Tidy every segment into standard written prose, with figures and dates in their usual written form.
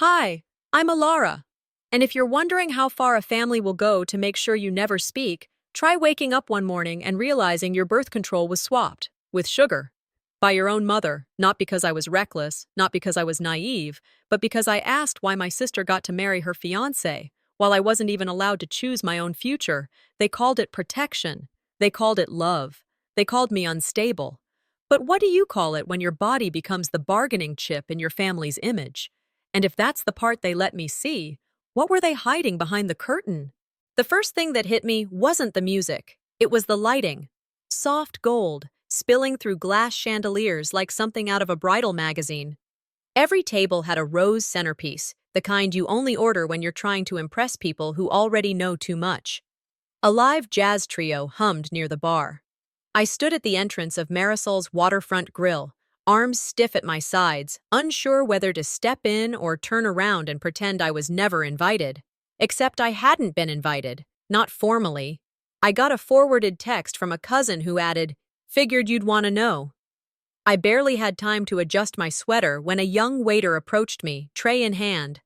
Hi, I'm Elara. And if you're wondering how far a family will go to make sure you never speak, try waking up one morning and realizing your birth control was swapped with sugar by your own mother, not because I was reckless, not because I was naive, but because I asked why my sister got to marry her fiancé while I wasn't even allowed to choose my own future. They called it protection. They called it love. They called me unstable. But what do you call it when your body becomes the bargaining chip in your family's image? And if that's the part they let me see, what were they hiding behind the curtain? The first thing that hit me wasn't the music. It was the lighting. Soft gold, spilling through glass chandeliers like something out of a bridal magazine. Every table had a rose centerpiece, the kind you only order when you're trying to impress people who already know too much. A live jazz trio hummed near the bar. I stood at the entrance of Marisol's waterfront grill, arms stiff at my sides, unsure whether to step in or turn around and pretend I was never invited. Except I hadn't been invited, not formally. I got a forwarded text from a cousin who added, "Figured you'd want to know." I barely had time to adjust my sweater when a young waiter approached me, tray in hand.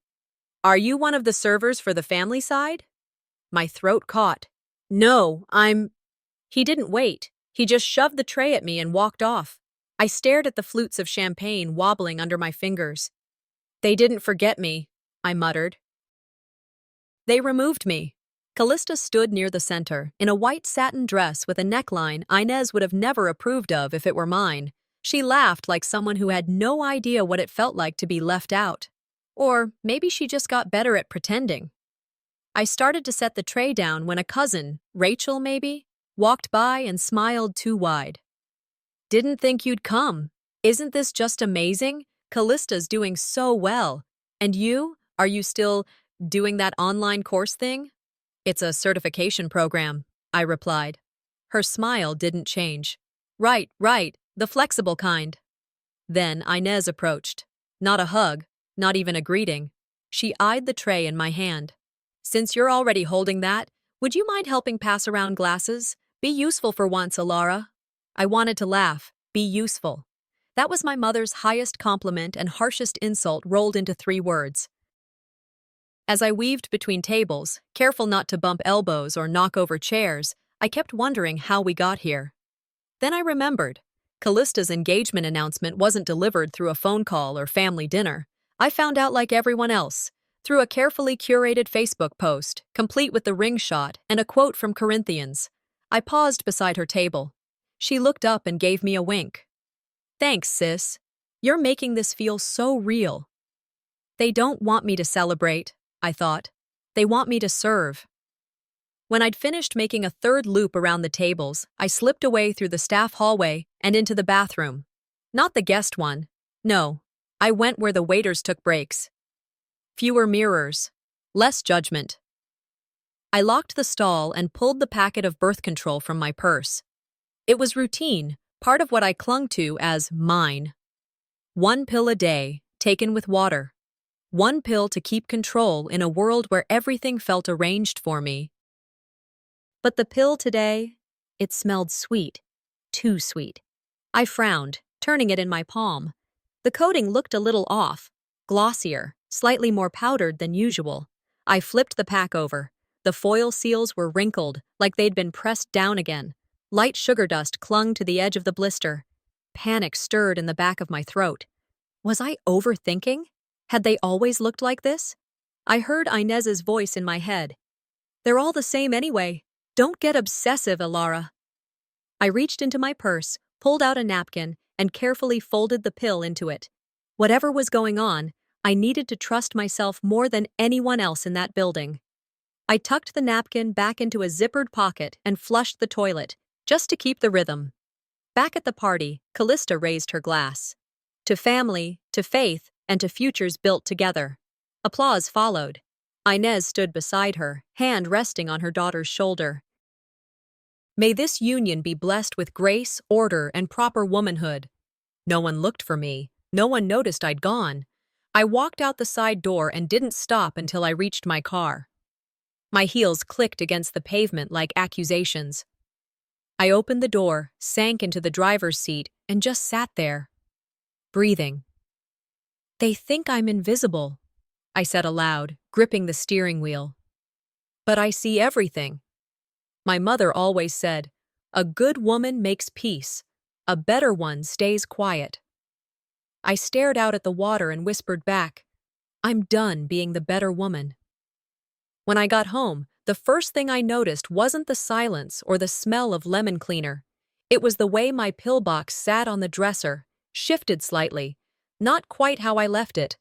"Are you one of the servers for the family side?" My throat caught. "No, I'm—" He didn't wait. He just shoved the tray at me and walked off. I stared at the flutes of champagne wobbling under my fingers. "They didn't forget me," I muttered. They removed me. Callista stood near the center, in a white satin dress with a neckline Inez would have never approved of if it were mine. She laughed like someone who had no idea what it felt like to be left out. Or maybe she just got better at pretending. I started to set the tray down when a cousin, Rachel maybe, walked by and smiled too wide. "Didn't think you'd come. Isn't this just amazing? Callista's doing so well. And you? Are you still doing that online course thing?" "It's a certification program," I replied. Her smile didn't change. Right, the flexible kind." Then Inez approached. Not a hug, not even a greeting. She eyed the tray in my hand. "Since you're already holding that, would you mind helping pass around glasses? Be useful for once, Elara." I wanted to laugh. Be useful. That was my mother's highest compliment and harshest insult rolled into 3 words. As I weaved between tables, careful not to bump elbows or knock over chairs, I kept wondering how we got here. Then I remembered. Callista's engagement announcement wasn't delivered through a phone call or family dinner. I found out like everyone else, through a carefully curated Facebook post, complete with the ring shot and a quote from Corinthians. I paused beside her table. She looked up and gave me a wink. "Thanks, sis. You're making this feel so real." They don't want me to celebrate, I thought. They want me to serve. When I'd finished making a 3rd loop around the tables, I slipped away through the staff hallway and into the bathroom. Not the guest one. No, I went where the waiters took breaks. Fewer mirrors. Less judgment. I locked the stall and pulled the packet of birth control from my purse. It was routine, part of what I clung to as mine. 1 pill a day, taken with water. 1 pill to keep control in a world where everything felt arranged for me. But the pill today, it smelled sweet. Too sweet. I frowned, turning it in my palm. The coating looked a little off, glossier, slightly more powdered than usual. I flipped the pack over. The foil seals were wrinkled, like they'd been pressed down again. Light sugar dust clung to the edge of the blister. Panic stirred in the back of my throat. Was I overthinking? Had they always looked like this? I heard Inez's voice in my head. "They're all the same anyway. Don't get obsessive, Elara." I reached into my purse, pulled out a napkin, and carefully folded the pill into it. Whatever was going on, I needed to trust myself more than anyone else in that building. I tucked the napkin back into a zippered pocket and flushed the toilet, just to keep the rhythm. Back at the party, Callista raised her glass. To family, to faith, and to futures built together. Applause followed. Inez stood beside her, hand resting on her daughter's shoulder. "May this union be blessed with grace, order, and proper womanhood." No one looked for me. No one noticed I'd gone. I walked out the side door and didn't stop until I reached my car. My heels clicked against the pavement like accusations. I opened the door, sank into the driver's seat, and just sat there, breathing. They think I'm invisible. I said aloud, gripping the steering wheel. But I see everything. My mother always said, a good woman makes peace. A better one stays quiet. I stared out at the water and whispered back, I'm done being the better woman. When I got home, the first thing I noticed wasn't the silence or the smell of lemon cleaner. It was the way my pill box sat on the dresser, shifted slightly, not quite how I left it.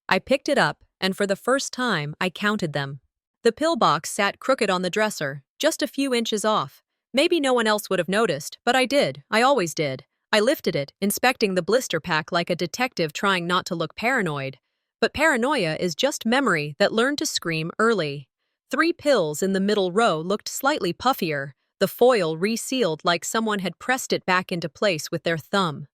I picked it up, and for the first time, I counted them. The pill box sat crooked on the dresser, just a few inches off. Maybe no one else would have noticed, but I did. I always did. I lifted it, inspecting the blister pack like a detective trying not to look paranoid. But paranoia is just memory that learned to scream early. 3 pills in the middle row looked slightly puffier, the foil resealed like someone had pressed it back into place with their thumb.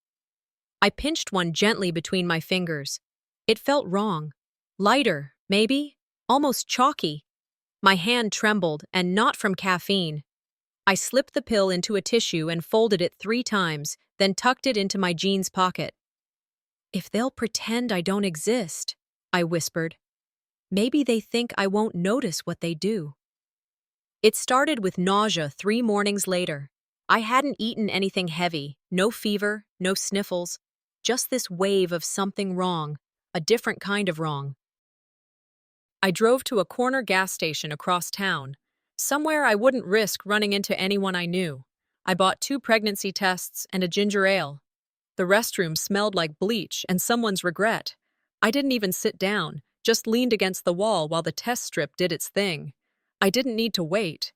I pinched one gently between my fingers. It felt wrong. Lighter, maybe? Almost chalky. My hand trembled, and not from caffeine. I slipped the pill into a tissue and folded it 3 times, then tucked it into my jeans pocket. If they'll pretend I don't exist, I whispered, maybe they think I won't notice what they do. It started with nausea 3 mornings later. I hadn't eaten anything heavy, no fever, no sniffles, just this wave of something wrong, a different kind of wrong. I drove to a corner gas station across town, somewhere I wouldn't risk running into anyone I knew. I bought 2 pregnancy tests and a ginger ale. The restroom smelled like bleach and someone's regret. I didn't even sit down, just leaned against the wall while the test strip did its thing. I didn't need to wait.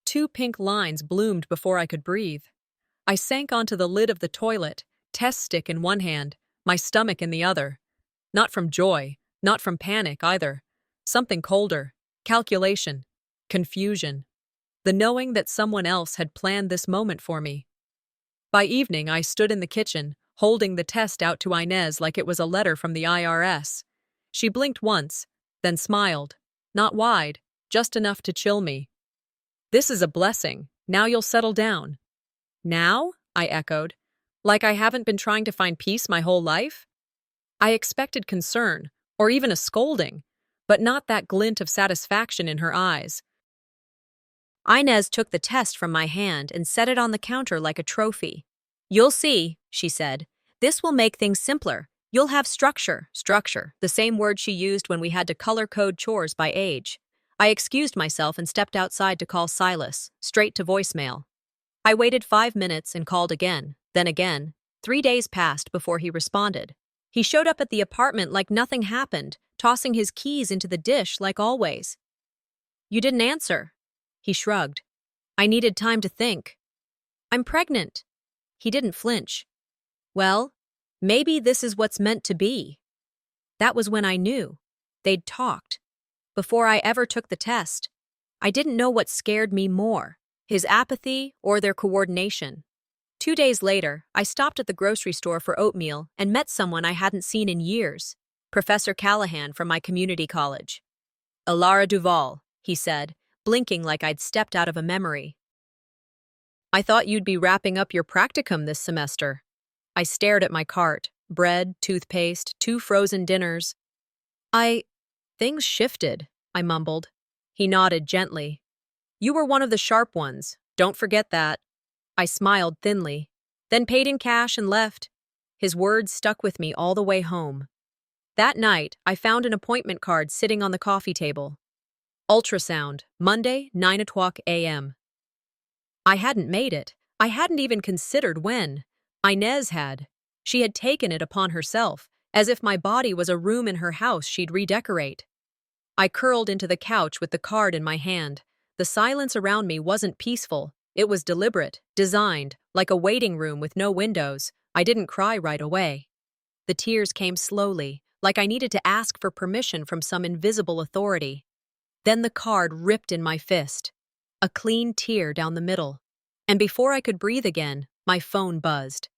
2 pink lines bloomed before I could breathe. I sank onto the lid of the toilet, test stick in one hand, my stomach in the other. Not from joy, not from panic either. Something colder, calculation, confusion. The knowing that someone else had planned this moment for me. By evening, I stood in the kitchen, holding the test out to Inez like it was a letter from the IRS. She blinked once, then smiled. Not wide, just enough to chill me. This is a blessing. Now you'll settle down. Now? I echoed. Like I haven't been trying to find peace my whole life? I expected concern, or even a scolding, but not that glint of satisfaction in her eyes. Inez took the test from my hand and set it on the counter like a trophy. You'll see, she said. This will make things simpler. You'll have structure, the same word she used when we had to color code chores by age. I excused myself and stepped outside to call Silas, straight to voicemail. I waited 5 minutes and called again, then again. 3 days passed before he responded. He showed up at the apartment like nothing happened, tossing his keys into the dish like always. You didn't answer. He shrugged. I needed time to think. I'm pregnant. He didn't flinch. Well, maybe this is what's meant to be. That was when I knew. They'd talked. Before I ever took the test. I didn't know what scared me more, his apathy or their coordination. 2 days later, I stopped at the grocery store for oatmeal and met someone I hadn't seen in years, Professor Callahan from my community college. Elara Duval, he said, blinking like I'd stepped out of a memory. I thought you'd be wrapping up your practicum this semester. I stared at my cart, bread, toothpaste, 2 frozen dinners. Things shifted, I mumbled. He nodded gently. You were one of the sharp ones, don't forget that. I smiled thinly, then paid in cash and left. His words stuck with me all the way home. That night, I found an appointment card sitting on the coffee table. Ultrasound, Monday, 9:00 a.m. I hadn't made it. I hadn't even considered when. Inez had. She had taken it upon herself, as if my body was a room in her house she'd redecorate. I curled into the couch with the card in my hand. The silence around me wasn't peaceful. It was deliberate, designed, like a waiting room with no windows. I didn't cry right away. The tears came slowly, like I needed to ask for permission from some invisible authority. Then the card ripped in my fist. A clean tear down the middle. And before I could breathe again, my phone buzzed.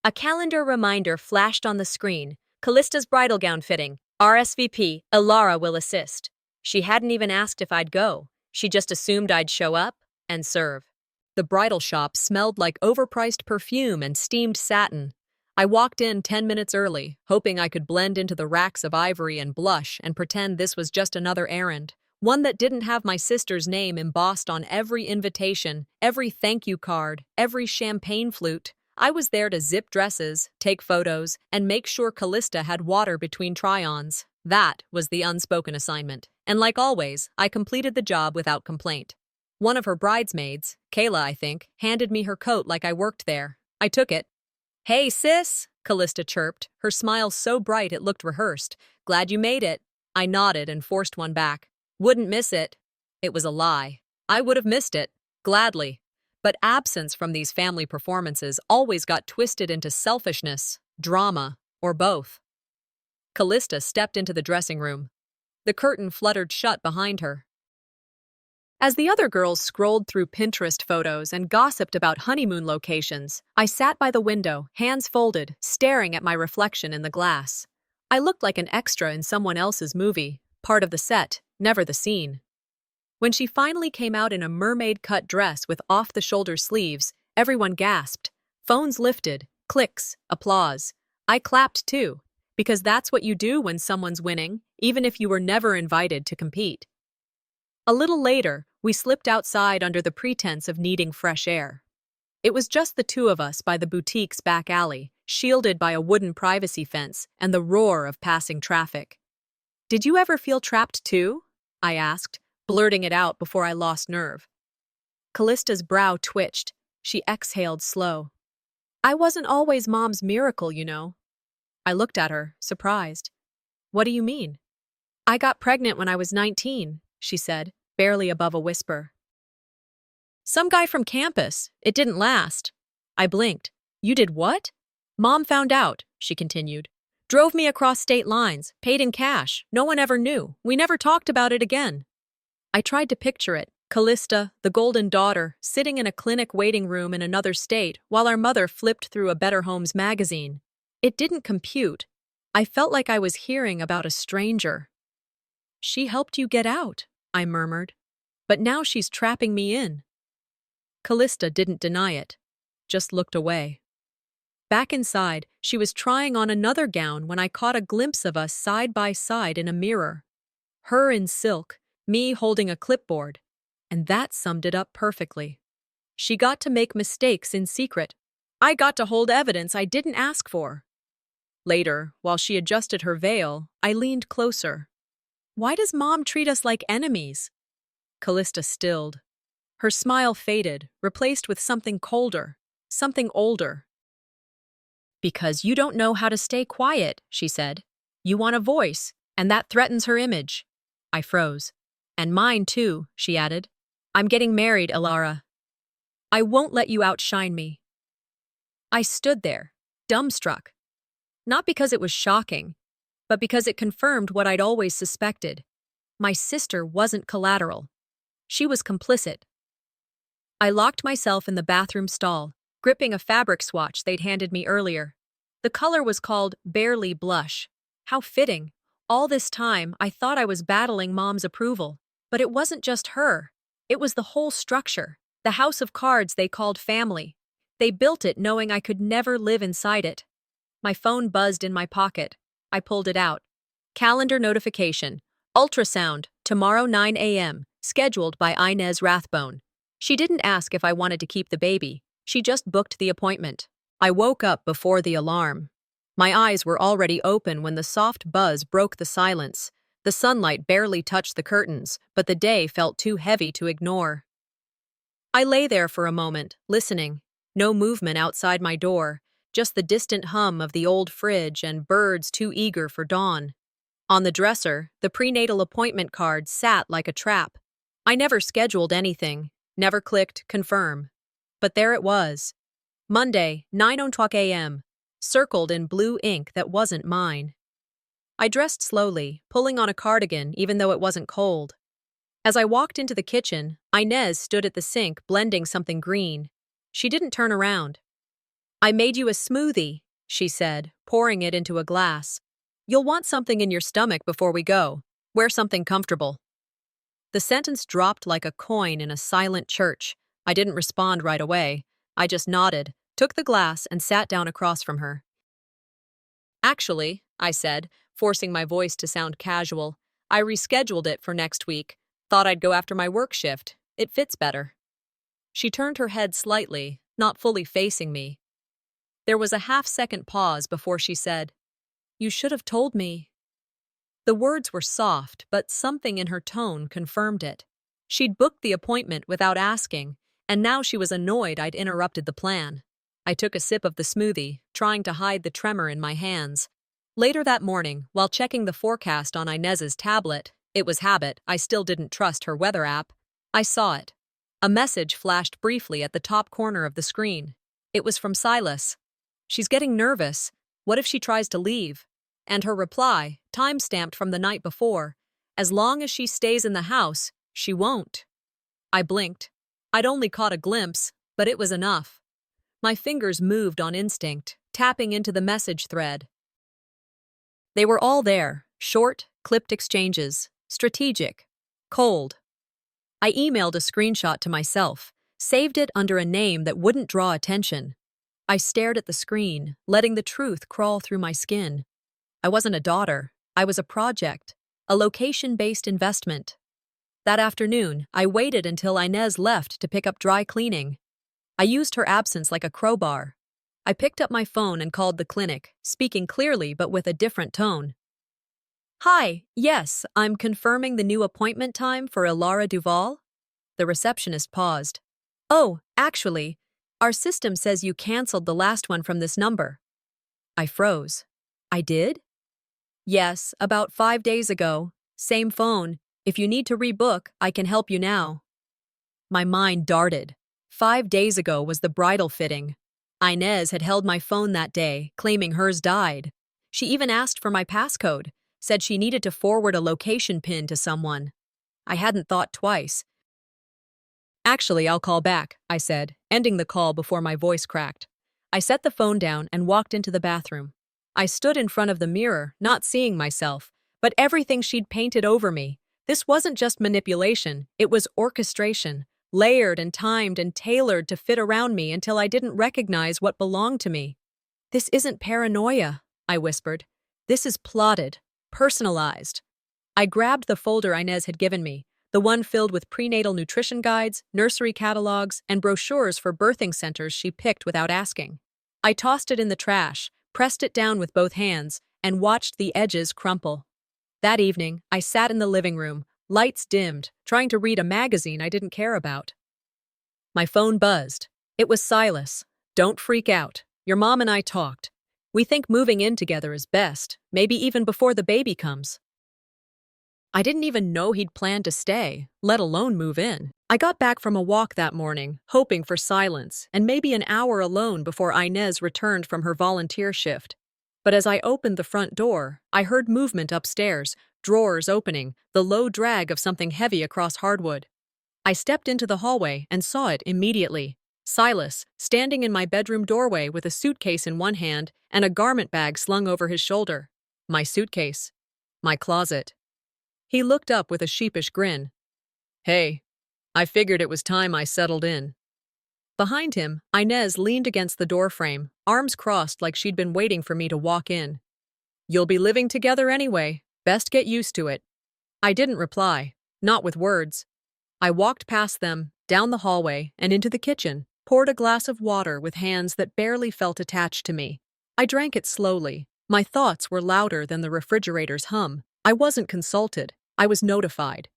A calendar reminder flashed on the screen. Callista's bridal gown fitting. RSVP, Elara will assist. She hadn't even asked if I'd go. She just assumed I'd show up and serve. The bridal shop smelled like overpriced perfume and steamed satin. I walked in 10 minutes early, hoping I could blend into the racks of ivory and blush and pretend this was just another errand. One that didn't have my sister's name embossed on every invitation, every thank you card, every champagne flute. I was there to zip dresses, take photos, and make sure Callista had water between try-ons. That was the unspoken assignment. And like always, I completed the job without complaint. One of her bridesmaids, Kayla I think, handed me her coat like I worked there. I took it. "Hey, sis," Callista chirped, her smile so bright it looked rehearsed. "Glad you made it." I nodded and forced one back. "Wouldn't miss it." It was a lie. I would have missed it, gladly. But absence from these family performances always got twisted into selfishness, drama, or both. Callista stepped into the dressing room. The curtain fluttered shut behind her. As the other girls scrolled through Pinterest photos and gossiped about honeymoon locations, I sat by the window, hands folded, staring at my reflection in the glass. I looked like an extra in someone else's movie, part of the set, never the scene. When she finally came out in a mermaid-cut dress with off-the-shoulder sleeves, everyone gasped. Phones lifted, clicks, applause. I clapped too, because that's what you do when someone's winning, even if you were never invited to compete. A little later, we slipped outside under the pretense of needing fresh air. It was just the two of us by the boutique's back alley, shielded by a wooden privacy fence and the roar of passing traffic. "Did you ever feel trapped too?" I asked, blurting it out before I lost nerve. Callista's brow twitched. She exhaled slow. "I wasn't always Mom's miracle, you know." I looked at her, surprised. "What do you mean?" "I got pregnant when I was 19, she said, barely above a whisper. "Some guy from campus. It didn't last." I blinked. "You did what?" "Mom found out," she continued. "Drove me across state lines, paid in cash. No one ever knew. We never talked about it again." I tried to picture it. Callista, the golden daughter, sitting in a clinic waiting room in another state while our mother flipped through a Better Homes magazine. It didn't compute. I felt like I was hearing about a stranger. "She helped you get out," I murmured. "But now she's trapping me in." Callista didn't deny it, just looked away. Back inside, she was trying on another gown when I caught a glimpse of us side by side in a mirror. Her in silk, me holding a clipboard, and that summed it up perfectly. She got to make mistakes in secret. I got to hold evidence I didn't ask for. Later, while she adjusted her veil, I leaned closer. "Why does Mom treat us like enemies?" Callista stilled. Her smile faded, replaced with something colder, something older. "Because you don't know how to stay quiet," she said. "You want a voice, and that threatens her image." I froze. "And mine too," she added. "I'm getting married, Elara. I won't let you outshine me." I stood there, dumbstruck. Not because it was shocking, but because it confirmed what I'd always suspected. My sister wasn't collateral. She was complicit. I locked myself in the bathroom stall, gripping a fabric swatch they'd handed me earlier. The color was called Barely Blush. How fitting. All this time, I thought I was battling Mom's approval. But it wasn't just her. It was the whole structure, the house of cards they called family. They built it knowing I could never live inside it. My phone buzzed in my pocket. I pulled it out. Calendar notification. Ultrasound, tomorrow 9 a.m., scheduled by Inez Rathbone. She didn't ask if I wanted to keep the baby. She just booked the appointment. I woke up before the alarm. My eyes were already open when the soft buzz broke the silence. The sunlight barely touched the curtains, but the day felt too heavy to ignore. I lay there for a moment, listening. No movement outside my door, just the distant hum of the old fridge and birds too eager for dawn. On the dresser, the prenatal appointment card sat like a trap. I never scheduled anything, never clicked confirm. But there it was. Monday, 9:00 a.m., circled in blue ink that wasn't mine. I dressed slowly, pulling on a cardigan even though it wasn't cold. As I walked into the kitchen, Inez stood at the sink blending something green. She didn't turn around. "I made you a smoothie," she said, pouring it into a glass. "You'll want something in your stomach before we go. Wear something comfortable." The sentence dropped like a coin in a silent church. I didn't respond right away. I just nodded, took the glass, and sat down across from her. Actually, I said, forcing my voice to sound casual, I rescheduled it for next week. Thought I'd go after my work shift. It fits better. She turned her head slightly, not fully facing me. There was a half-second pause before she said, "You should have told me." The words were soft, but something in her tone confirmed it. She'd booked the appointment without asking, and now she was annoyed I'd interrupted the plan. I took a sip of the smoothie, trying to hide the tremor in my hands. Later that morning, while checking the forecast on Inez's tablet, it was habit, I still didn't trust her weather app, I saw it. A message flashed briefly at the top corner of the screen. It was from Silas. "She's getting nervous. What if she tries to leave?" And her reply, time-stamped from the night before, "As long as she stays in the house, she won't." I blinked. I'd only caught a glimpse, but it was enough. My fingers moved on instinct, tapping into the message thread. They were all there, short, clipped exchanges, strategic, cold. I emailed a screenshot to myself, saved it under a name that wouldn't draw attention. I stared at the screen, letting the truth crawl through my skin. I wasn't a daughter. I was a project, a location-based investment. That afternoon, I waited until Inez left to pick up dry cleaning. I used her absence like a crowbar. I picked up my phone and called the clinic, speaking clearly but with a different tone. "Hi, yes, I'm confirming the new appointment time for Elara Duval." The receptionist paused. "Oh, actually, our system says you canceled the last one from this number." I froze. "I did?" "Yes, about 5 days ago. Same phone. If you need to rebook, I can help you now." My mind darted. 5 days ago was the bridal fitting. Inez had held my phone that day, claiming hers died. She even asked for my passcode, said she needed to forward a location pin to someone. I hadn't thought twice. "Actually, I'll call back," I said, ending the call before my voice cracked. I set the phone down and walked into the bathroom. I stood in front of the mirror, not seeing myself, but everything she'd painted over me. This wasn't just manipulation, it was orchestration, layered and timed and tailored to fit around me until I didn't recognize what belonged to me. "This isn't paranoia," I whispered. "This is plotted, personalized." I grabbed the folder Inez had given me, the one filled with prenatal nutrition guides, nursery catalogs, and brochures for birthing centers she picked without asking. I tossed it in the trash, pressed it down with both hands, and watched the edges crumple. That evening, I sat in the living room, lights dimmed, trying to read a magazine I didn't care about. My phone buzzed. It was Silas. "Don't freak out. Your mom and I talked. We think moving in together is best, maybe even before the baby comes." I didn't even know he'd planned to stay, let alone move in. I got back from a walk that morning, hoping for silence, and maybe an hour alone before Inez returned from her volunteer shift. But as I opened the front door, I heard movement upstairs, drawers opening, the low drag of something heavy across hardwood. I stepped into the hallway and saw it immediately. Silas, standing in my bedroom doorway with a suitcase in one hand and a garment bag slung over his shoulder. My suitcase. My closet. He looked up with a sheepish grin. "Hey, I figured it was time I settled in." Behind him, Inez leaned against the doorframe, arms crossed like she'd been waiting for me to walk in. "You'll be living together anyway. Best get used to it." I didn't reply, not with words. I walked past them, down the hallway, and into the kitchen, poured a glass of water with hands that barely felt attached to me. I drank it slowly. My thoughts were louder than the refrigerator's hum. I wasn't consulted. I was notified.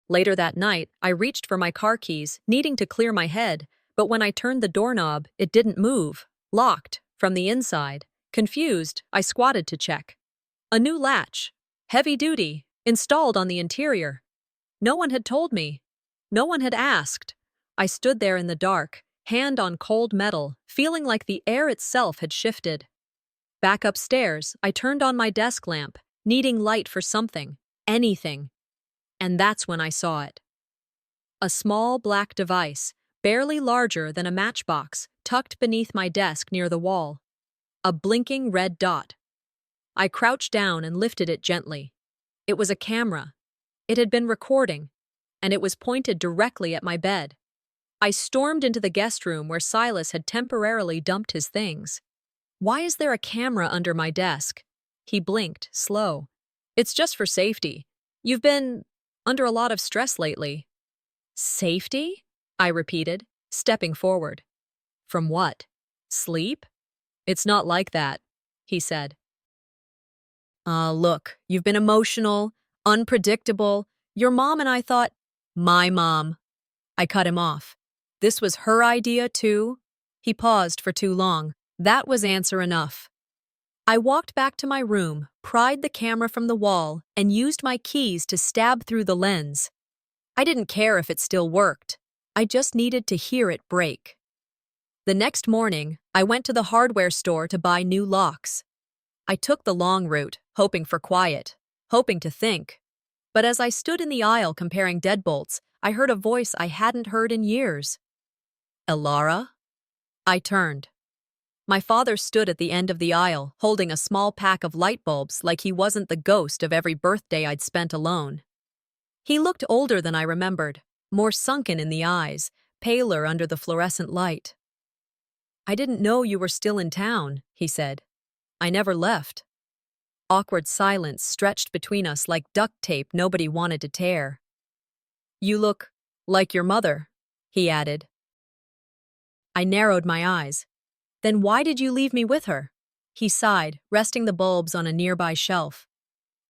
Later that night, I reached for my car keys, needing to clear my head, but when I turned the doorknob, it didn't move. Locked, from the inside. Confused, I squatted to check. A new latch. Heavy duty. Installed on the interior. No one had told me. No one had asked. I stood there in the dark, hand on cold metal, feeling like the air itself had shifted. Back upstairs, I turned on my desk lamp, needing light for something. Anything. And that's when I saw it. A small black device, barely larger than a matchbox, tucked beneath my desk near the wall. A blinking red dot. I crouched down and lifted it gently. It was a camera. It had been recording, and it was pointed directly at my bed. I stormed into the guest room where Silas had temporarily dumped his things. Why is there a camera under my desk? He blinked, slow. It's just for safety. You've been under a lot of stress lately. Safety? I repeated, stepping forward. From what? Sleep? It's not like that, he said. Look, you've been emotional, unpredictable. Your mom and I thought, my mom. I cut him off. This was her idea, too? He paused for too long. That was answer enough. I walked back to my room, pried the camera from the wall, and used my keys to stab through the lens. I didn't care if it still worked. I just needed to hear it break. The next morning, I went to the hardware store to buy new locks. I took the long route, hoping for quiet, hoping to think. But as I stood in the aisle comparing deadbolts, I heard a voice I hadn't heard in years. Elara? I turned. My father stood at the end of the aisle, holding a small pack of light bulbs like he wasn't the ghost of every birthday I'd spent alone. He looked older than I remembered, more sunken in the eyes, paler under the fluorescent light. I didn't know you were still in town, he said. I never left. Awkward silence stretched between us like duct tape nobody wanted to tear. You look like your mother, he added. I narrowed my eyes. Then why did you leave me with her? He sighed, resting the bulbs on a nearby shelf.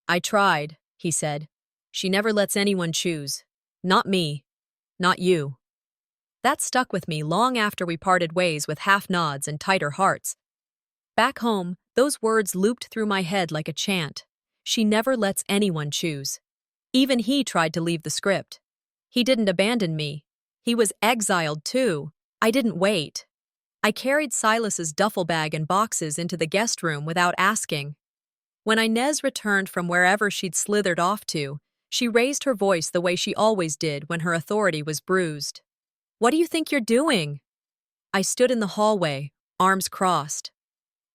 I tried, he said. She never lets anyone choose. Not me. Not you. That stuck with me long after we parted ways with half nods and tighter hearts. Back home, those words looped through my head like a chant. She never lets anyone choose. Even he tried to leave the script. He didn't abandon me. He was exiled too. I didn't wait. I carried Silas's duffel bag and boxes into the guest room without asking. When Inez returned from wherever she'd slithered off to, she raised her voice the way she always did when her authority was bruised. What do you think you're doing? I stood in the hallway, arms crossed.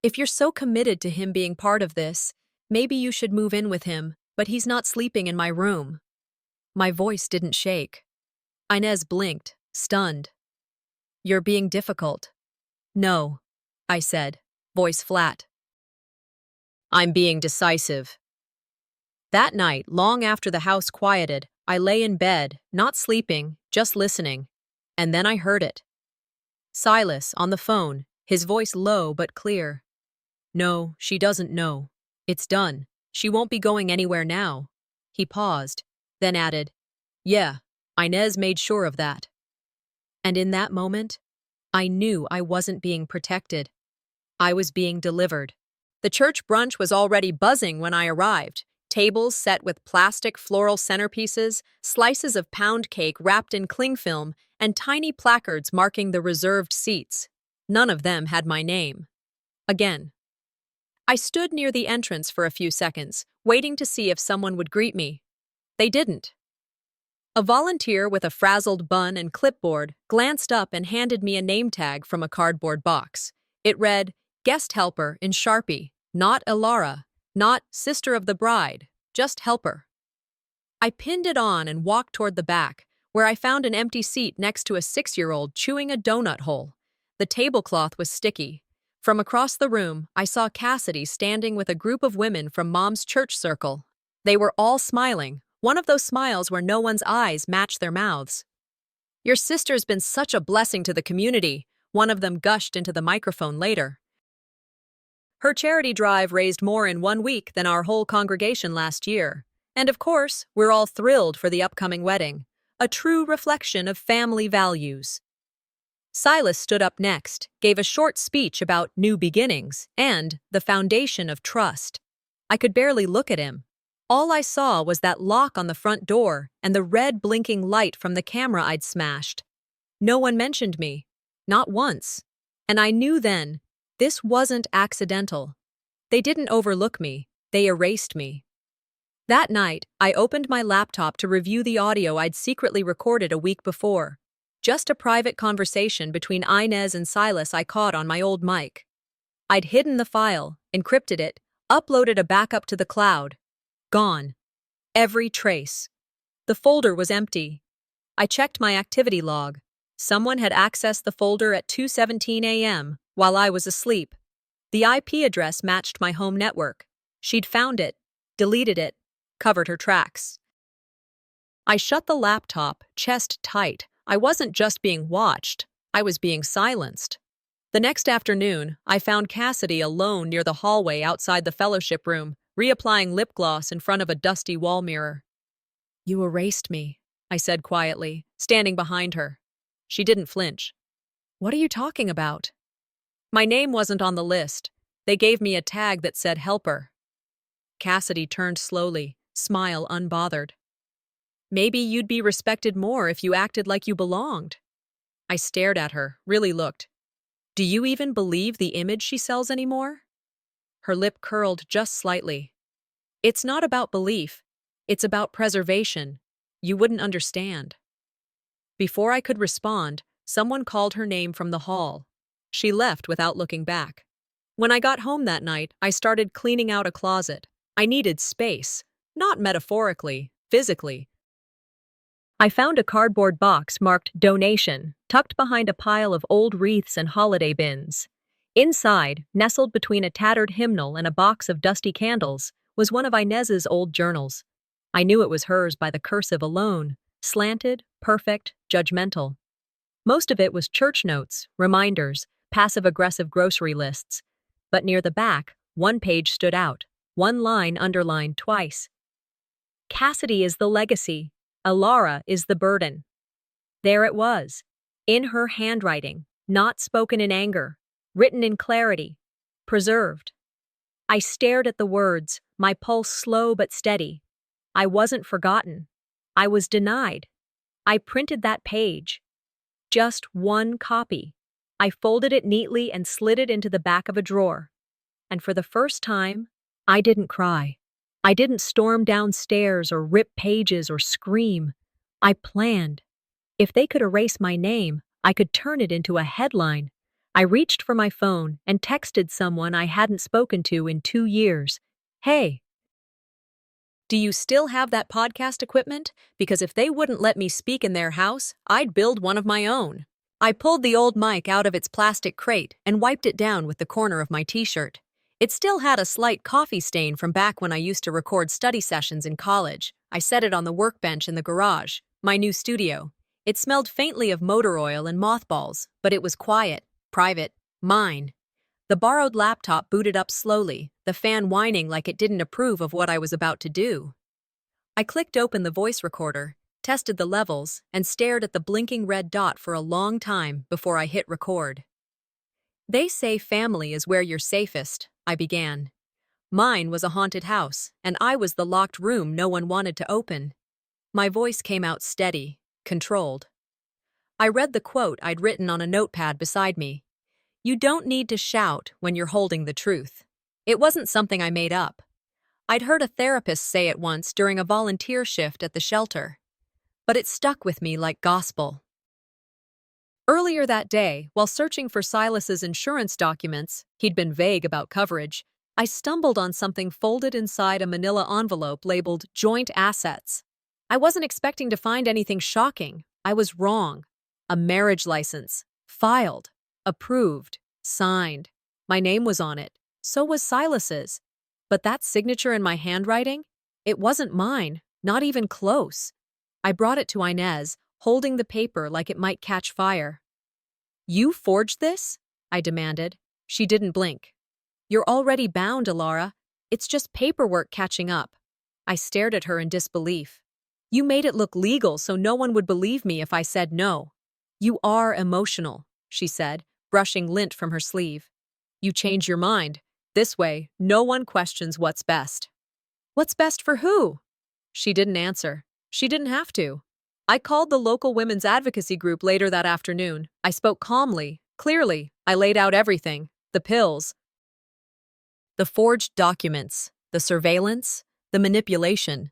If you're so committed to him being part of this, maybe you should move in with him, but he's not sleeping in my room. My voice didn't shake. Inez blinked, stunned. You're being difficult. No, I said, voice flat. I'm being decisive. That night, long after the house quieted, I lay in bed, not sleeping, just listening. And then I heard it. Silas, on the phone, his voice low but clear. No, she doesn't know. It's done. She won't be going anywhere now. He paused, then added, Yeah, Inez made sure of that. And in that moment, I knew I wasn't being protected. I was being delivered. The church brunch was already buzzing when I arrived. Tables set with plastic floral centerpieces, slices of pound cake wrapped in cling film, and tiny placards marking the reserved seats. None of them had my name. Again. I stood near the entrance for a few seconds, waiting to see if someone would greet me. They didn't. A volunteer with a frazzled bun and clipboard glanced up and handed me a name tag from a cardboard box. It read, Guest Helper in Sharpie, not Elara, not Sister of the Bride, just Helper. I pinned it on and walked toward the back, where I found an empty seat next to a 6-year-old chewing a donut hole. The tablecloth was sticky. From across the room, I saw Cassidy standing with a group of women from Mom's church circle. They were all smiling, one of those smiles where no one's eyes match their mouths. Your sister's been such a blessing to the community, one of them gushed into the microphone later. Her charity drive raised more in 1 week than our whole congregation last year. And of course, we're all thrilled for the upcoming wedding, a true reflection of family values. Silas stood up next, gave a short speech about new beginnings and the foundation of trust. I could barely look at him. All I saw was that lock on the front door and the red blinking light from the camera I'd smashed. No one mentioned me, not once. And I knew then, this wasn't accidental. They didn't overlook me, they erased me. That night, I opened my laptop to review the audio I'd secretly recorded a week before. Just a private conversation between Inez and Silas I caught on my old mic. I'd hidden the file, encrypted it, uploaded a backup to the cloud. Gone. Every trace. The folder was empty. I checked my activity log. Someone had accessed the folder at 2:17 a.m. while I was asleep. The IP address matched my home network. She'd found it, deleted it, covered her tracks. I shut the laptop, chest tight. I wasn't just being watched, I was being silenced. The next afternoon, I found Cassidy alone near the hallway outside the fellowship room, reapplying lip gloss in front of a dusty wall mirror. "You erased me," I said quietly, standing behind her. She didn't flinch. "What are you talking about?" My name wasn't on the list. They gave me a tag that said helper. Cassidy turned slowly, smile unbothered. "Maybe you'd be respected more if you acted like you belonged." I stared at her, really looked. "Do you even believe the image she sells anymore?" Her lip curled just slightly. "It's not about belief. It's about preservation. You wouldn't understand." Before I could respond, someone called her name from the hall. She left without looking back. When I got home that night, I started cleaning out a closet. I needed space, not metaphorically, physically. I found a cardboard box marked donation, tucked behind a pile of old wreaths and holiday bins. Inside, nestled between a tattered hymnal and a box of dusty candles, was one of Inez's old journals. I knew it was hers by the cursive alone, slanted, perfect, judgmental. Most of it was church notes, reminders, passive-aggressive grocery lists. But near the back, one page stood out, one line underlined twice. "Cassidy is the legacy. Elara is the burden." There it was, in her handwriting, not spoken in anger, written in clarity, preserved. I stared at the words, my pulse slow but steady. I wasn't forgotten. I was denied. I printed that page. Just one copy. I folded it neatly and slid it into the back of a drawer. And for the first time, I didn't cry. I didn't storm downstairs or rip pages or scream. I planned. If they could erase my name, I could turn it into a headline. I reached for my phone and texted someone I hadn't spoken to in 2 years. "Hey, do you still have that podcast equipment? Because if they wouldn't let me speak in their house, I'd build one of my own." I pulled the old mic out of its plastic crate and wiped it down with the corner of my t-shirt. It still had a slight coffee stain from back when I used to record study sessions in college. I set it on the workbench in the garage, my new studio. It smelled faintly of motor oil and mothballs, but it was quiet, private, mine. The borrowed laptop booted up slowly, the fan whining like it didn't approve of what I was about to do. I clicked open the voice recorder, tested the levels, and stared at the blinking red dot for a long time before I hit record. "They say family is where you're safest," I began. Mine was a haunted house, and I was the locked room no one wanted to open. My voice came out steady, controlled. I read the quote I'd written on a notepad beside me. "You don't need to shout when you're holding the truth." It wasn't something I made up. I'd heard a therapist say it once during a volunteer shift at the shelter. But it stuck with me like gospel. Earlier that day, while searching for Silas's insurance documents, he'd been vague about coverage, I stumbled on something folded inside a manila envelope labeled Joint Assets. I wasn't expecting to find anything shocking. I was wrong. A marriage license. Filed. Approved. Signed. My name was on it. So was Silas's. But that signature in my handwriting? It wasn't mine, not even close. I brought it to Inez, holding the paper like it might catch fire. "You forged this?" I demanded. She didn't blink. "You're already bound, Elara. It's just paperwork catching up." I stared at her in disbelief. "You made it look legal so no one would believe me if I said no." "You are emotional," she said, brushing lint from her sleeve. "You change your mind. This way, no one questions what's best." "What's best for who?" She didn't answer. She didn't have to. I called the local women's advocacy group later that afternoon. I spoke calmly, clearly. I laid out everything. The pills, the forged documents, the surveillance, the manipulation.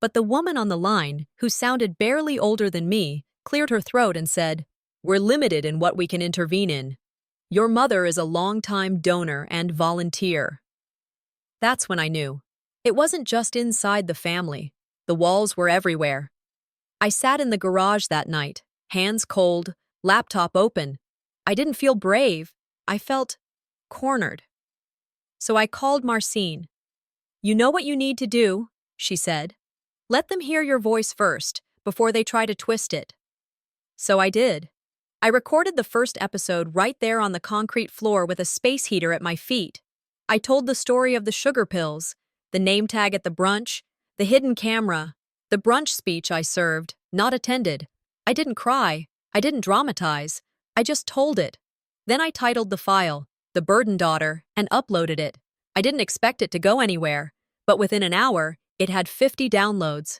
But the woman on the line, who sounded barely older than me, cleared her throat and said, "We're limited in what we can intervene in. Your mother is a long-time donor and volunteer." That's when I knew. It wasn't just inside the family. The walls were everywhere. I sat in the garage that night, hands cold, laptop open. I didn't feel brave. I felt cornered. So I called Marcine. "You know what you need to do," she said. "Let them hear your voice first, before they try to twist it." So I did. I recorded the first episode right there on the concrete floor with a space heater at my feet. I told the story of the sugar pills, the name tag at the brunch, the hidden camera, the brunch speech I served, not attended. I didn't cry. I didn't dramatize. I just told it. Then I titled the file, The Burden Daughter, and uploaded it. I didn't expect it to go anywhere, but within an hour, it had 50 downloads.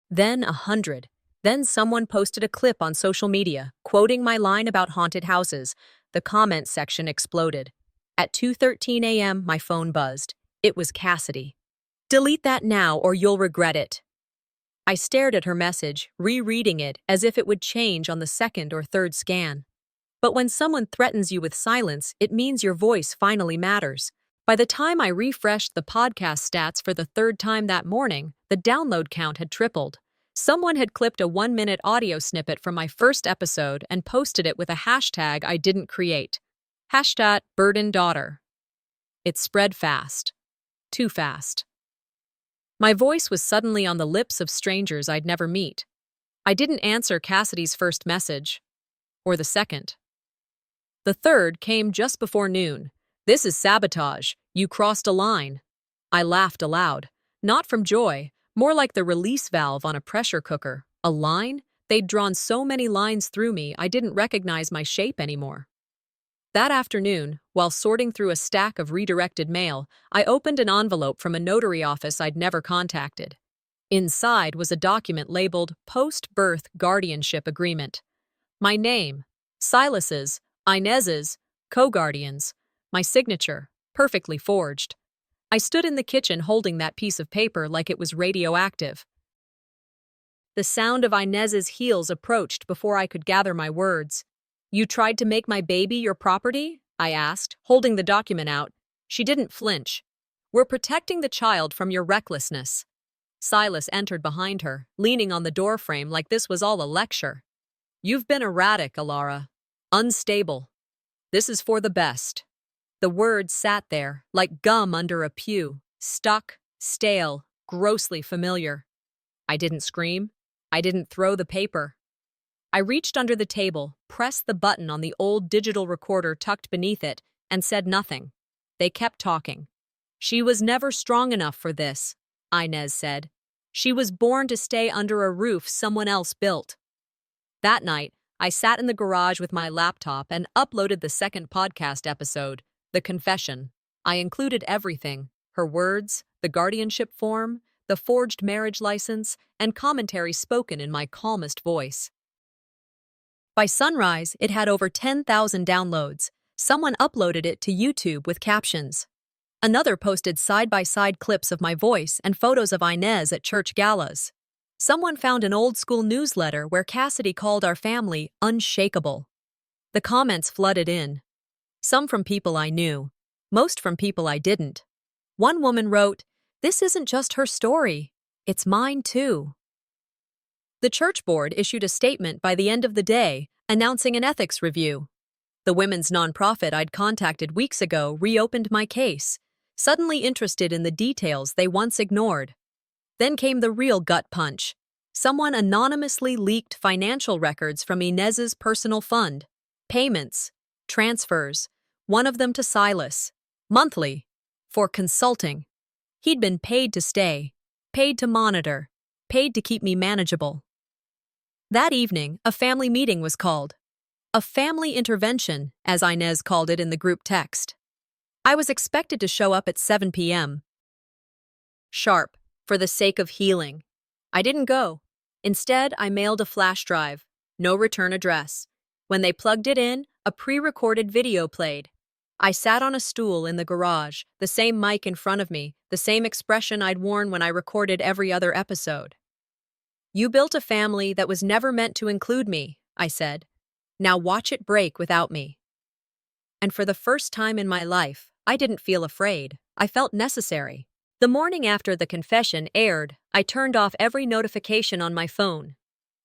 Then 100. Then someone posted a clip on social media, quoting my line about haunted houses. The comment section exploded. At 2:13 a.m., my phone buzzed. It was Cassidy. "Delete that now or you'll regret it." I stared at her message, rereading it as if it would change on the second or third scan. But when someone threatens you with silence, it means your voice finally matters. By the time I refreshed the podcast stats for the third time that morning, the download count had tripled. Someone had clipped a 1-minute audio snippet from my first episode and posted it with a hashtag I didn't create. Hashtag Burden Daughter. It spread fast. Too fast. My voice was suddenly on the lips of strangers I'd never meet. I didn't answer Cassidy's first message. Or the second. The third came just before noon. "This is sabotage. You crossed a line." I laughed aloud. Not from joy, more like the release valve on a pressure cooker. A line? They'd drawn so many lines through me I didn't recognize my shape anymore. That afternoon, while sorting through a stack of redirected mail, I opened an envelope from a notary office I'd never contacted. Inside was a document labeled Post-Birth Guardianship Agreement. My name, Silas's, Inez's, co-guardians, my signature, perfectly forged. I stood in the kitchen holding that piece of paper like it was radioactive. The sound of Inez's heels approached before I could gather my words. "You tried to make my baby your property?" I asked, holding the document out. She didn't flinch. "We're protecting the child from your recklessness." Silas entered behind her, leaning on the doorframe like this was all a lecture. "You've been erratic, Elara. Unstable. This is for the best." The words sat there, like gum under a pew, stuck, stale, grossly familiar. I didn't scream. I didn't throw the paper. I reached under the table, pressed the button on the old digital recorder tucked beneath it, and said nothing. They kept talking. "She was never strong enough for this," Inez said. "She was born to stay under a roof someone else built." That night, I sat in the garage with my laptop and uploaded the second podcast episode, The Confession. I included everything: her words, the guardianship form, the forged marriage license, and commentary spoken in my calmest voice. By sunrise, it had over 10,000 downloads. Someone uploaded it to YouTube with captions. Another posted side-by-side clips of my voice and photos of Inez at church galas. Someone found an old-school newsletter where Cassidy called our family unshakable. The comments flooded in. Some from people I knew, most from people I didn't. One woman wrote, "This isn't just her story, it's mine too." The church board issued a statement by the end of the day, announcing an ethics review. The women's nonprofit I'd contacted weeks ago reopened my case, suddenly interested in the details they once ignored. Then came the real gut punch. Someone anonymously leaked financial records from Inez's personal fund. Payments, transfers, one of them to Silas, monthly, for consulting. He'd been paid to stay, paid to monitor, paid to keep me manageable. That evening, a family meeting was called. A family intervention, as Inez called it in the group text. I was expected to show up at 7 p.m. sharp, for the sake of healing. I didn't go. Instead, I mailed a flash drive. No return address. When they plugged it in, a pre-recorded video played. I sat on a stool in the garage, the same mic in front of me, the same expression I'd worn when I recorded every other episode. "You built a family that was never meant to include me," I said. "Now watch it break without me." And for the first time in my life, I didn't feel afraid. I felt necessary. The morning after The Confession aired, I turned off every notification on my phone.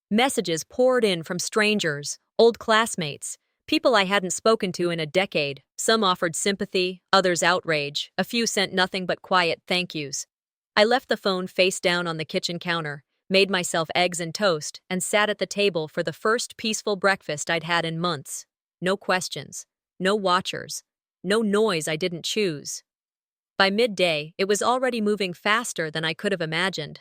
Messages poured in from strangers, old classmates, People I hadn't spoken to in a decade. Some offered sympathy, others outrage. A few sent nothing but quiet thank yous. I left the phone face down on the kitchen counter, made myself eggs and toast, and sat at the table for the first peaceful breakfast I'd had in months. No questions, no watchers, no noise I didn't choose. By midday, it was already moving faster than I could have imagined.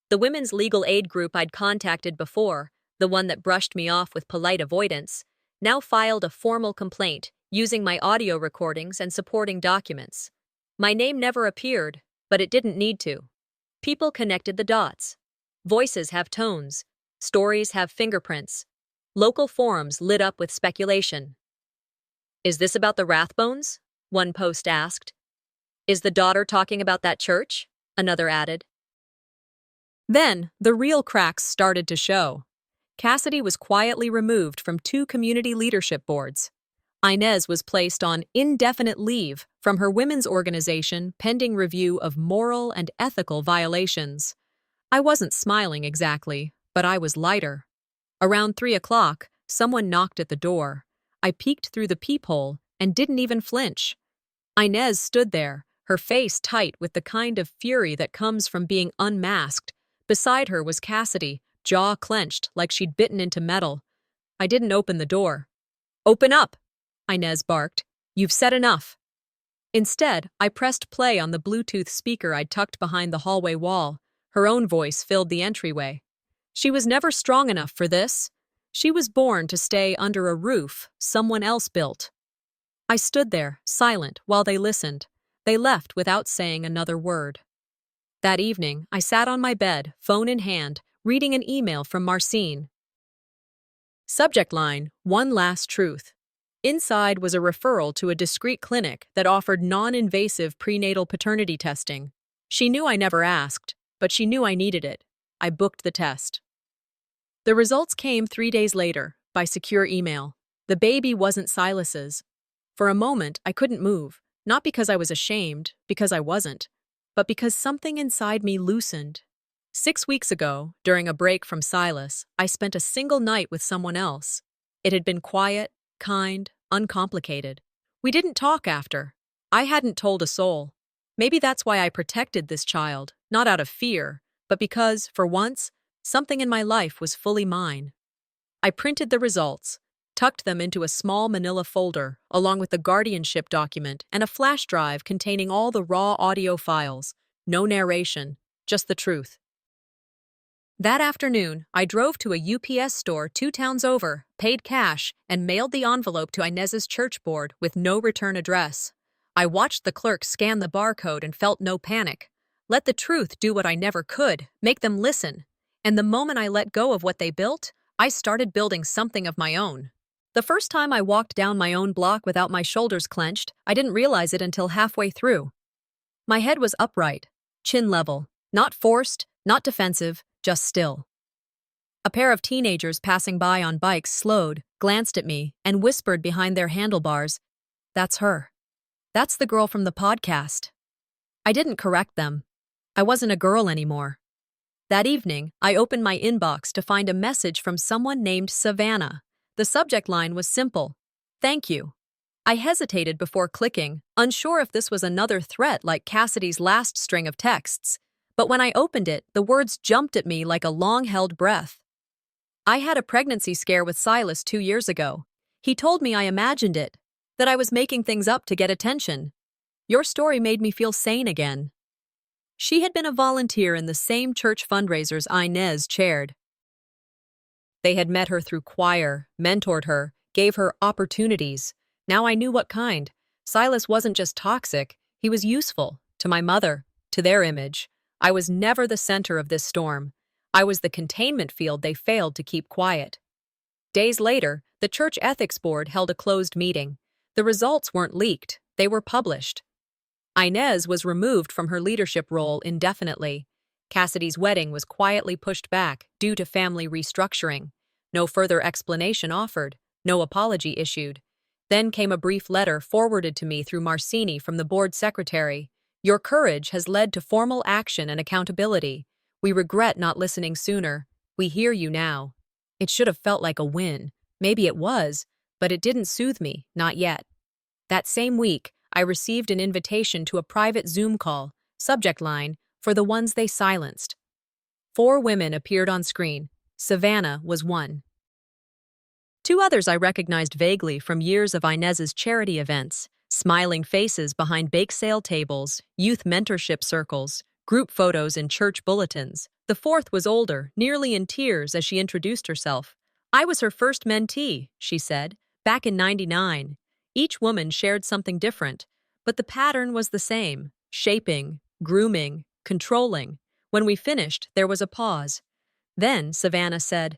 The women's legal aid group I'd contacted before, the one that brushed me off with polite avoidance, now filed a formal complaint using my audio recordings and supporting documents. My name never appeared, but it didn't need to. People connected the dots. Voices have tones. Stories have fingerprints. Local forums lit up with speculation. "Is this about the Rathbones?" one post asked. "Is the daughter talking about that church?" another added. Then, the real cracks started to show. Cassidy was quietly removed from 2 community leadership boards. Inez was placed on indefinite leave from her women's organization pending review of moral and ethical violations. I wasn't smiling exactly, but I was lighter. Around 3 o'clock, someone knocked at the door. I peeked through the peephole and didn't even flinch. Inez stood there, her face tight with the kind of fury that comes from being unmasked. Beside her was Cassidy, jaw clenched like she'd bitten into metal. I didn't open the door. "Open up!" Inez barked. "You've said enough." Instead, I pressed play on the Bluetooth speaker I'd tucked behind the hallway wall. Her own voice filled the entryway. She was never strong enough for this. She was born to stay under a roof someone else built. I stood there, silent, while they listened. They left without saying another word. That evening, I sat on my bed, phone in hand, reading an email from Marcine. Subject line, "One last truth." Inside was a referral to a discreet clinic that offered non-invasive prenatal paternity testing. She knew I never asked, but she knew I needed it. I booked the test. The results came 3 days later, by secure email. The baby wasn't Silas's. For a moment, I couldn't move, not because I was ashamed, because I wasn't, but because something inside me loosened. 6 weeks ago, during a break from Silas, I spent a single night with someone else. It had been quiet, kind, uncomplicated. We didn't talk after. I hadn't told a soul. Maybe that's why I protected this child, not out of fear, but because, for once, something in my life was fully mine. I printed the results, tucked them into a small manila folder, along with the guardianship document and a flash drive containing all the raw audio files. No narration, just the truth. That afternoon, I drove to a UPS store 2 towns over, paid cash, and mailed the envelope to Inez's church board with no return address. I watched the clerk scan the barcode and felt no panic. Let the truth do what I never could, make them listen. And the moment I let go of what they built, I started building something of my own. The first time I walked down my own block without my shoulders clenched, I didn't realize it until halfway through. My head was upright, chin level, not forced, not defensive, just still. A pair of teenagers passing by on bikes slowed, glanced at me, and whispered behind their handlebars, "That's her. That's the girl from the podcast." I didn't correct them. I wasn't a girl anymore. That evening, I opened my inbox to find a message from someone named Savannah. The subject line was simple: "Thank you." I hesitated before clicking, unsure if this was another threat like Cassidy's last string of texts. But when I opened it, the words jumped at me like a long-held breath. "I had a pregnancy scare with Silas 2 years ago. He told me I imagined it, that I was making things up to get attention. Your story made me feel sane again." She had been a volunteer in the same church fundraisers Inez chaired. They had met her through choir, mentored her, gave her opportunities. Now I knew what kind. Silas wasn't just toxic, he was useful, to my mother, to their image. I was never the center of this storm. I was the containment field they failed to keep quiet. Days later, the church ethics board held a closed meeting. The results weren't leaked, they were published. Inez was removed from her leadership role indefinitely. Cassidy's wedding was quietly pushed back due to family restructuring. No further explanation offered, no apology issued. Then came a brief letter forwarded to me through Marcini from the board secretary. "Your courage has led to formal action and accountability. We regret not listening sooner. We hear you now." It should have felt like a win. Maybe it was, But it didn't soothe me, not yet. That same week, I received an invitation to a private Zoom call, subject line, for the ones they silenced. 4 women appeared on screen. Savannah was one. 2 others I recognized vaguely from years of Inez's charity events, smiling faces behind bake sale tables, youth mentorship circles, group photos in church bulletins. The 4th was older, nearly in tears as she introduced herself. I was her first mentee, she said, back in '99. Each woman shared something different, but the pattern was the same: shaping, grooming, controlling. When we finished, there was a pause. Then Savannah said,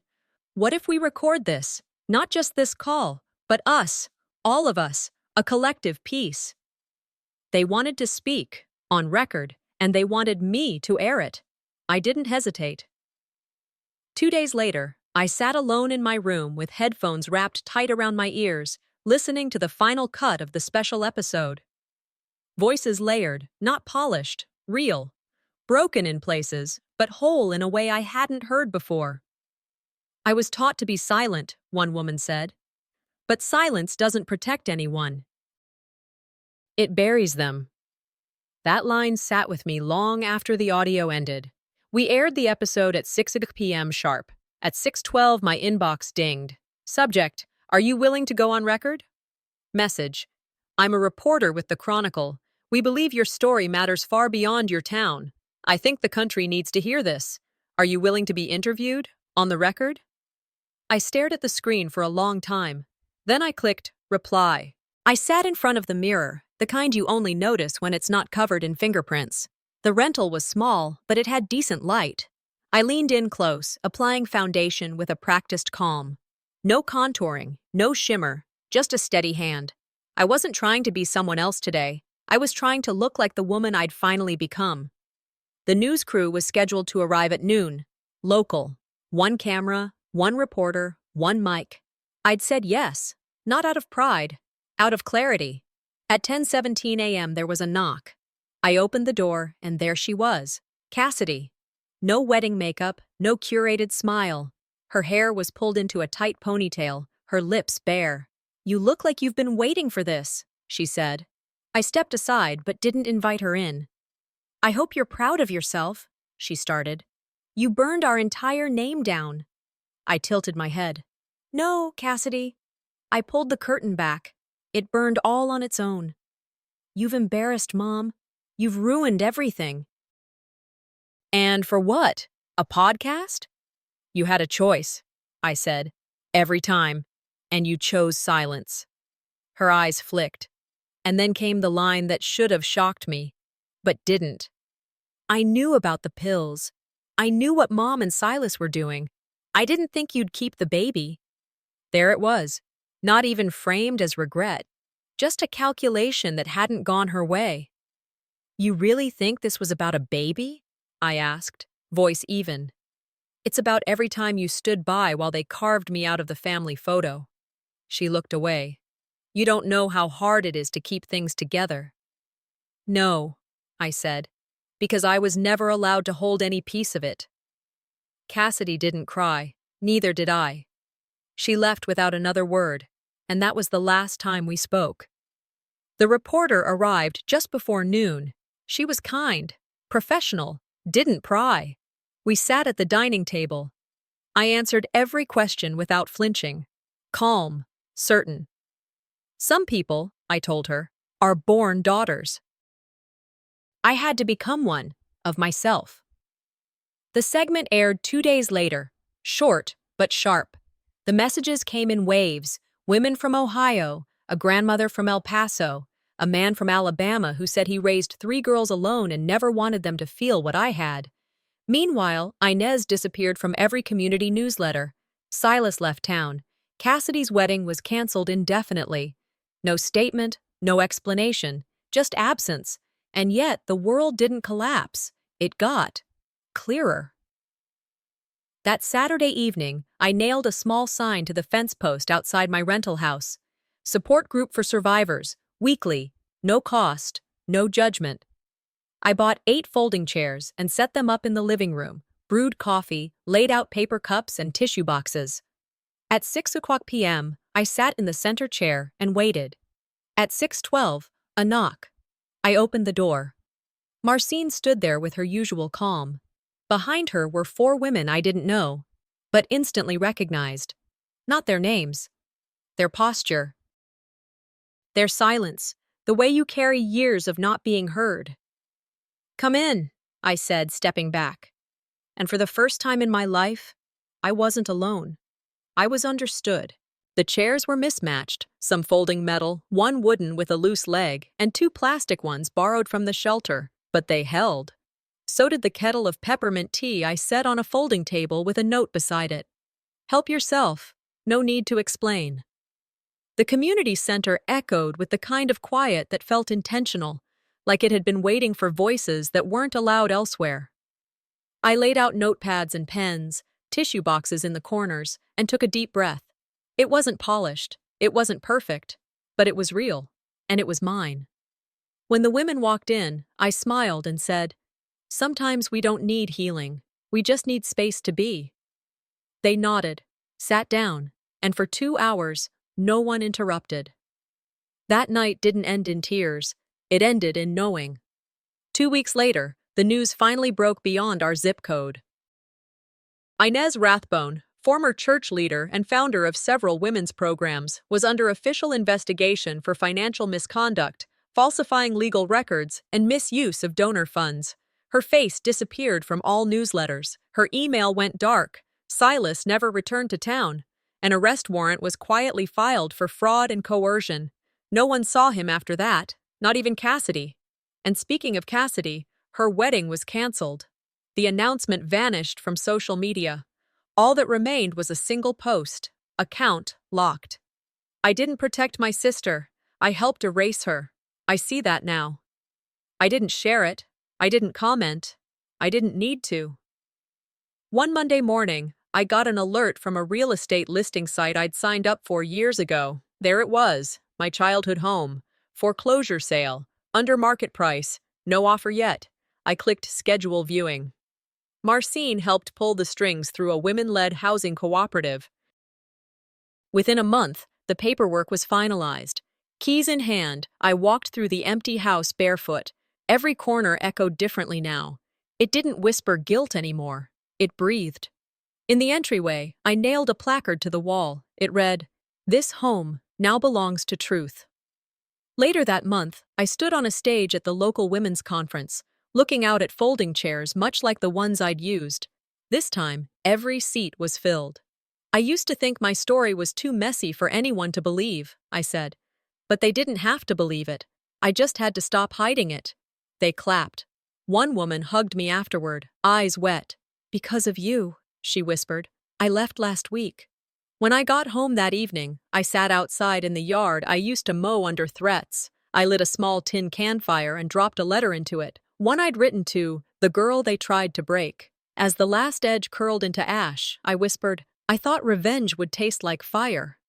"What if we record this? Not just this call, but us, all of us, a collective piece." They wanted to speak, on record, and they wanted me to air it. I didn't hesitate. 2 days later, I sat alone in my room with headphones wrapped tight around my ears, listening to the final cut of the special episode. Voices layered, not polished, real. Broken in places, but whole in a way I hadn't heard before. "I was taught to be silent," one woman said. "But silence doesn't protect anyone. It buries them." That line sat with me long after the audio ended. We aired the episode at 6 p.m. sharp. At 6:12, my inbox dinged. Subject: "Are you willing to go on record?" Message: "I'm a reporter with the Chronicle. We believe your story matters far beyond your town. I think the country needs to hear this. Are you willing to be interviewed? On the record?" I stared at the screen for a long time. Then I clicked reply. I sat in front of the mirror, the kind you only notice when it's not covered in fingerprints. The rental was small, but it had decent light. I leaned in close, applying foundation with a practiced calm. No contouring, no shimmer, just a steady hand. I wasn't trying to be someone else today. I was trying to look like the woman I'd finally become. The news crew was scheduled to arrive at noon. Local. 1 camera, 1 reporter, 1 mic. I'd said yes, not out of pride, out of clarity. At 10:17 a.m. there was a knock. I opened the door, and there she was, Cassidy. No wedding makeup, no curated smile. Her hair was pulled into a tight ponytail, her lips bare. "You look like you've been waiting for this," she said. I stepped aside but didn't invite her in. "I hope you're proud of yourself," she started. "You burned our entire name down." I tilted my head. "No, Cassidy." I pulled the curtain back. It burned all on its own. "You've embarrassed Mom. You've ruined everything." "And for what? A podcast?" "You had a choice," I said, "every time, and you chose silence." Her eyes flicked, and then came the line that should have shocked me, but didn't. "I knew about the pills. I knew what Mom and Silas were doing. I didn't think you'd keep the baby." There it was, not even framed as regret, just a calculation that hadn't gone her way. "You really think this was about a baby?" I asked, voice even. "It's about every time you stood by while they carved me out of the family photo." She looked away. "You don't know how hard it is to keep things together." "No," I said, "because I was never allowed to hold any piece of it." Cassidy didn't cry, neither did I. She left without another word, and that was the last time we spoke. The reporter arrived just before noon. She was kind, professional, didn't pry. We sat at the dining table. I answered every question without flinching. Calm, certain. "Some people," I told her, "are born daughters." I had to become one, of myself. The segment aired 2 days later, short but sharp. The messages came in waves: women from Ohio, a grandmother from El Paso, a man from Alabama who said he raised 3 girls alone and never wanted them to feel what I had. Meanwhile, Inez disappeared from every community newsletter. Silas left town. Cassidy's wedding was canceled indefinitely. No statement, no explanation, just absence. And yet the world didn't collapse. It got clearer. That Saturday evening, I nailed a small sign to the fence post outside my rental house. Support group for survivors, weekly, no cost, no judgment. I bought 8 folding chairs and set them up in the living room, brewed coffee, laid out paper cups and tissue boxes. At 6 o'clock p.m., I sat in the center chair and waited. At 6:12, a knock. I opened the door. Marcine stood there with her usual calm. Behind her were four women I didn't know, but instantly recognized. Not their names. Their posture. Their silence. The way you carry years of not being heard. "Come in," I said, stepping back. And for the first time in my life, I wasn't alone. I was understood. The chairs were mismatched, some folding metal, one wooden with a loose leg, and two plastic ones borrowed from the shelter, but they held. So did the kettle of peppermint tea I set on a folding table with a note beside it. "Help yourself. No need to explain." The community center echoed with the kind of quiet that felt intentional, like it had been waiting for voices that weren't allowed elsewhere. I laid out notepads and pens, tissue boxes in the corners, and took a deep breath. It wasn't polished, it wasn't perfect, but it was real, and it was mine. When the women walked in, I smiled and said, "Sometimes we don't need healing, we just need space to be." They nodded, sat down, and for 2 hours, no one interrupted. That night didn't end in tears, it ended in knowing. 2 weeks later, the news finally broke beyond our zip code. Inez Rathbone, former church leader and founder of several women's programs, was under official investigation for financial misconduct, falsifying legal records, and misuse of donor funds. Her face disappeared from all newsletters. Her email went dark. Silas never returned to town. An arrest warrant was quietly filed for fraud and coercion. No one saw him after that, not even Cassidy. And speaking of Cassidy, her wedding was canceled. The announcement vanished from social media. All that remained was a single post, account locked. I didn't protect my sister. I helped erase her. I see that now. I didn't share it. I didn't comment. I didn't need to. One Monday morning, I got an alert from a real estate listing site I'd signed up for years ago. There it was, my childhood home. Foreclosure sale, under market price, no offer yet. I clicked schedule viewing. Marcine helped pull the strings through a women-led housing cooperative. Within a month, the paperwork was finalized. Keys in hand, I walked through the empty house barefoot. Every corner echoed differently now. It didn't whisper guilt anymore. It breathed. In the entryway, I nailed a placard to the wall. It read, "This home now belongs to Truth." Later that month, I stood on a stage at the local women's conference, looking out at folding chairs much like the ones I'd used. This time, every seat was filled. "I used to think my story was too messy for anyone to believe," I said. "But they didn't have to believe it. I just had to stop hiding it." They clapped. One woman hugged me afterward, eyes wet. "Because of you," she whispered, "I left last week." When I got home that evening, I sat outside in the yard I used to mow under threats. I lit a small tin can fire and dropped a letter into it, one I'd written to the girl they tried to break. As the last edge curled into ash, I whispered, "I thought revenge would taste like fire.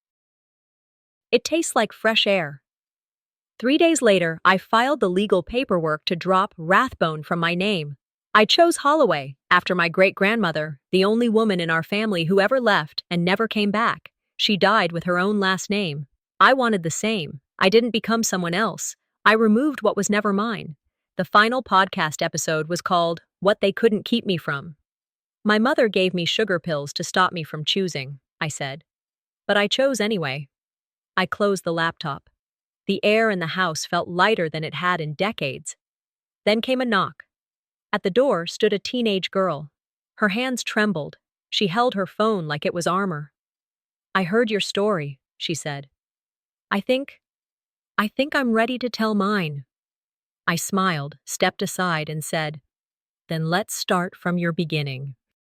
It tastes like fresh air." 3 days later, I filed the legal paperwork to drop Rathbone from my name. I chose Holloway, after my great-grandmother, the only woman in our family who ever left and never came back. She died with her own last name. I wanted the same. I didn't become someone else. I removed what was never mine. The final podcast episode was called "What They Couldn't Keep Me From." "My mother gave me sugar pills to stop me from choosing," I said. But I chose anyway. I closed the laptop. The air in the house felt lighter than it had in decades. Then came a knock. At the door stood a teenage girl. Her hands trembled. She held her phone like it was armor. "I heard your story," she said. I think I'm ready to tell mine." I smiled, stepped aside, and said, "Then let's start from your beginning."